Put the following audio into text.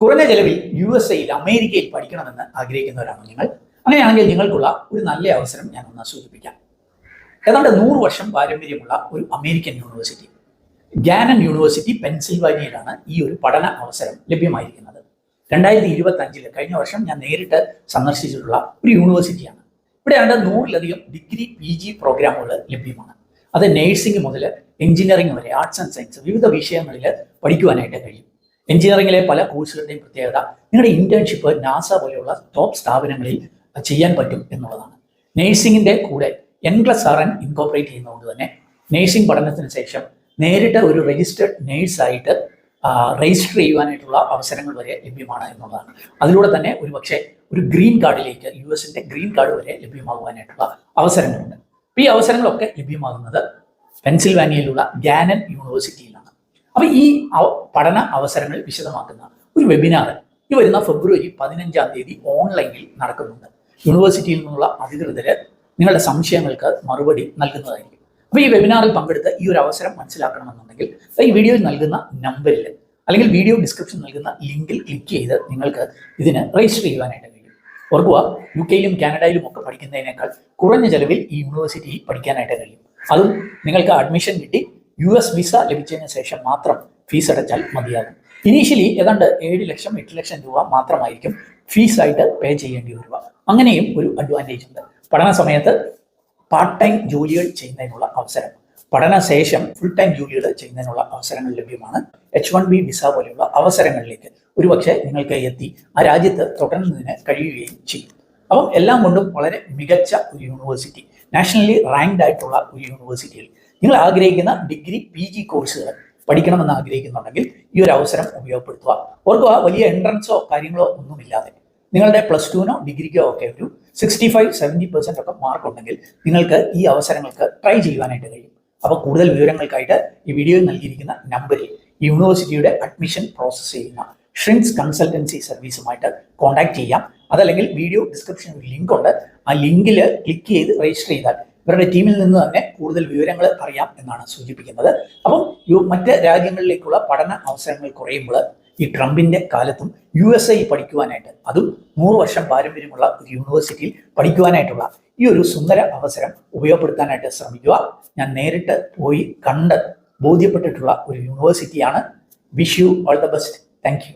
കുറഞ്ഞ ചെലവിൽ USA-യിൽ അമേരിക്കയിൽ പഠിക്കണമെന്ന് ആഗ്രഹിക്കുന്നവരാണോ നിങ്ങൾ? അങ്ങനെയാണെങ്കിൽ നിങ്ങൾക്കുള്ള ഒരു നല്ല അവസരം ഞാൻ ഒന്ന് സൂചിപ്പിക്കാം. ഏതാണ്ട് 100 വർഷം പാരമ്പര്യമുള്ള ഒരു അമേരിക്കൻ യൂണിവേഴ്സിറ്റി, ഗാനൻ യൂണിവേഴ്സിറ്റി, പെൻസിൽവാനിയയിലാണ് ഈ ഒരു പഠന അവസരം ലഭ്യമായിരിക്കുന്നത്. 2025 കഴിഞ്ഞ വർഷം ഞാൻ നേരിട്ട് സന്ദർശിച്ചിട്ടുള്ള ഒരു യൂണിവേഴ്സിറ്റിയാണ്. ഇവിടെ ഏതാണ്ട് 100-ലധികം ഡിഗ്രി PG പ്രോഗ്രാമുകൾ ലഭ്യമാണ്. അത് നേഴ്സിംഗ് മുതൽ എഞ്ചിനീയറിംഗ് വരെ, ആർട്സ് ആൻഡ് സയൻസ് വിവിധ വിഷയങ്ങളിൽ പഠിക്കുവാനായിട്ട് കഴിയും. എഞ്ചിനീയറിംഗിലെ പല കോഴ്സുകളുടെയും പ്രത്യേകത നിങ്ങളുടെ ഇന്റേൺഷിപ്പ് നാസ പോലെയുള്ള ടോപ്പ് സ്ഥാപനങ്ങളിൽ ചെയ്യാൻ പറ്റും എന്നുള്ളതാണ്. നേഴ്സിംഗിന്റെ കൂടെ N+RN ഇൻകോപ്പറേറ്റ് ചെയ്യുന്നതുകൊണ്ട് തന്നെ നേഴ്സിംഗ് പഠനത്തിന് ശേഷം നേരിട്ട് ഒരു രജിസ്റ്റേർഡ് നേഴ്സായിട്ട് രജിസ്റ്റർ ചെയ്യുവാനായിട്ടുള്ള അവസരങ്ങൾ വരെ ലഭ്യമാണ് എന്നുള്ളതാണ്. അതിലൂടെ തന്നെ ഒരു ഗ്രീൻ കാർഡിലേക്ക്, US-ന്റെ ഗ്രീൻ കാർഡ് വരെ ലഭ്യമാകുവാനായിട്ടുള്ള അവസരങ്ങളുണ്ട്. ഈ അവസരങ്ങളൊക്കെ ലഭ്യമാകുന്നത് പെൻസിൽവാനിയയിലുള്ള ഗാനൻ യൂണിവേഴ്സിറ്റിയിലാണ്. അപ്പൊ ഈ പഠന അവസരങ്ങൾ വിശദമാക്കുന്ന ഒരു വെബിനാർ ഈ വരുന്ന ഫെബ്രുവരി 15-ാം തീയതി ഓൺലൈനിൽ നടക്കുന്നുണ്ട്. യൂണിവേഴ്സിറ്റിയിൽ നിന്നുള്ള അധികൃതര് നിങ്ങളുടെ സംശയങ്ങൾക്ക് മറുപടി നൽകുന്നതായിരിക്കും. അപ്പോൾ ഈ വെബിനാറിൽ പങ്കെടുത്ത് ഈ ഒരു അവസരം മനസ്സിലാക്കണമെന്നുണ്ടെങ്കിൽ ഈ വീഡിയോയിൽ നൽകുന്ന നമ്പറിൽ അല്ലെങ്കിൽ വീഡിയോ ഡിസ്ക്രിപ്ഷൻ നൽകുന്ന ലിങ്കിൽ ക്ലിക്ക് ചെയ്ത് നിങ്ങൾക്ക് ഇതിന് രജിസ്റ്റർ ചെയ്യുവാനായിട്ട് കഴിയും. ഓർക്കുക, UK-യിലും കാനഡയിലും ഒക്കെ പഠിക്കുന്നതിനേക്കാൾ കുറഞ്ഞ ചെലവിൽ ഈ യൂണിവേഴ്സിറ്റിയിൽ പഠിക്കാനായിട്ട് കഴിയും. അതും നിങ്ങൾക്ക് അഡ്മിഷൻ കിട്ടി US വിസ ലഭിച്ചതിന് ശേഷം മാത്രം ഫീസ് അടച്ചാൽ മതിയാകും. ഇനീഷ്യലി ഏതാണ്ട് 7 ലക്ഷം 8 ലക്ഷം രൂപ മാത്രമായിരിക്കും ഫീസായിട്ട് പേ ചെയ്യേണ്ടി വരിക. അങ്ങനെയും ഒരു അഡ്വാൻറ്റേജ് ഉണ്ട്. പഠന സമയത്ത് പാർട്ട് ടൈം ജോലികൾ ചെയ്യുന്നതിനുള്ള അവസരം, പഠനശേഷം ഫുൾ ടൈം ജോലികൾ ചെയ്യുന്നതിനുള്ള അവസരങ്ങൾ ലഭ്യമാണ്. H1B വിസ പോലെയുള്ള അവസരങ്ങളിലേക്ക് ഒരുപക്ഷെ നിങ്ങൾക്ക് എത്തി ആ രാജ്യത്ത് തുടരുന്നതിന് കഴിയുകയും ചെയ്യും. അപ്പം എല്ലാം കൊണ്ടും വളരെ മികച്ച ഒരു യൂണിവേഴ്സിറ്റി, നാഷണലി റാങ്ക്ഡ് ആയിട്ടുള്ള ഒരു യൂണിവേഴ്സിറ്റിയിൽ നിങ്ങൾ ആഗ്രഹിക്കുന്ന ഡിഗ്രി PG കോഴ്സുകൾ പഠിക്കണമെന്ന് ആഗ്രഹിക്കുന്നുണ്ടെങ്കിൽ ഈ ഒരു അവസരം ഉപയോഗപ്പെടുത്തുക. ഓർക്കുക, വലിയ എൻട്രൻസോ കാര്യങ്ങളോ ഒന്നുമില്ലാതെ നിങ്ങളുടെ +2-നോ ഡിഗ്രിക്കോ ഒക്കെ ഒരു 65-70% ഒക്കെ മാർക്ക് ഉണ്ടെങ്കിൽ നിങ്ങൾക്ക് ഈ അവസരങ്ങൾക്ക് ട്രൈ ചെയ്യുവാനായിട്ട് കഴിയും. അപ്പോൾ കൂടുതൽ വിവരങ്ങൾക്കായിട്ട് ഈ വീഡിയോയിൽ നൽകിയിരിക്കുന്ന നമ്പറിൽ യൂണിവേഴ്സിറ്റിയുടെ അഡ്മിഷൻ പ്രോസസ്സ് ചെയ്യുന്ന ഷ്രിങ്സ് കൺസൾട്ടൻസി സർവീസുമായിട്ട് കോൺടാക്ട് ചെയ്യാം. അതല്ലെങ്കിൽ വീഡിയോ ഡിസ്ക്രിപ്ഷനിൽ ലിങ്ക് ഉണ്ട്, ആ ലിങ്കിൽ ക്ലിക്ക് ചെയ്ത് രജിസ്റ്റർ ചെയ്താൽ ഇവരുടെ ടീമിൽ നിന്ന് തന്നെ കൂടുതൽ വിവരങ്ങൾ അറിയാം എന്നാണ് സൂചിപ്പിക്കുന്നത്. അപ്പം മറ്റ് രാജ്യങ്ങളിലേക്കുള്ള പഠന അവസരങ്ങൾ കുറയുമ്പോൾ ഈ ട്രംപിന്റെ കാലത്തും USA പഠിക്കുവാനായിട്ട്, അതും 100 വർഷം പാരമ്പര്യമുള്ള ഒരു യൂണിവേഴ്സിറ്റിയിൽ പഠിക്കുവാനായിട്ടുള്ള ഈ ഒരു സുന്ദര അവസരം ഉപയോഗപ്പെടുത്താനായിട്ട് ശ്രമിക്കുക. ഞാൻ നേരിട്ട് പോയി കണ്ട് ബോധ്യപ്പെട്ടിട്ടുള്ള ഒരു യൂണിവേഴ്സിറ്റിയാണ്. Wish you all the best. Thank U.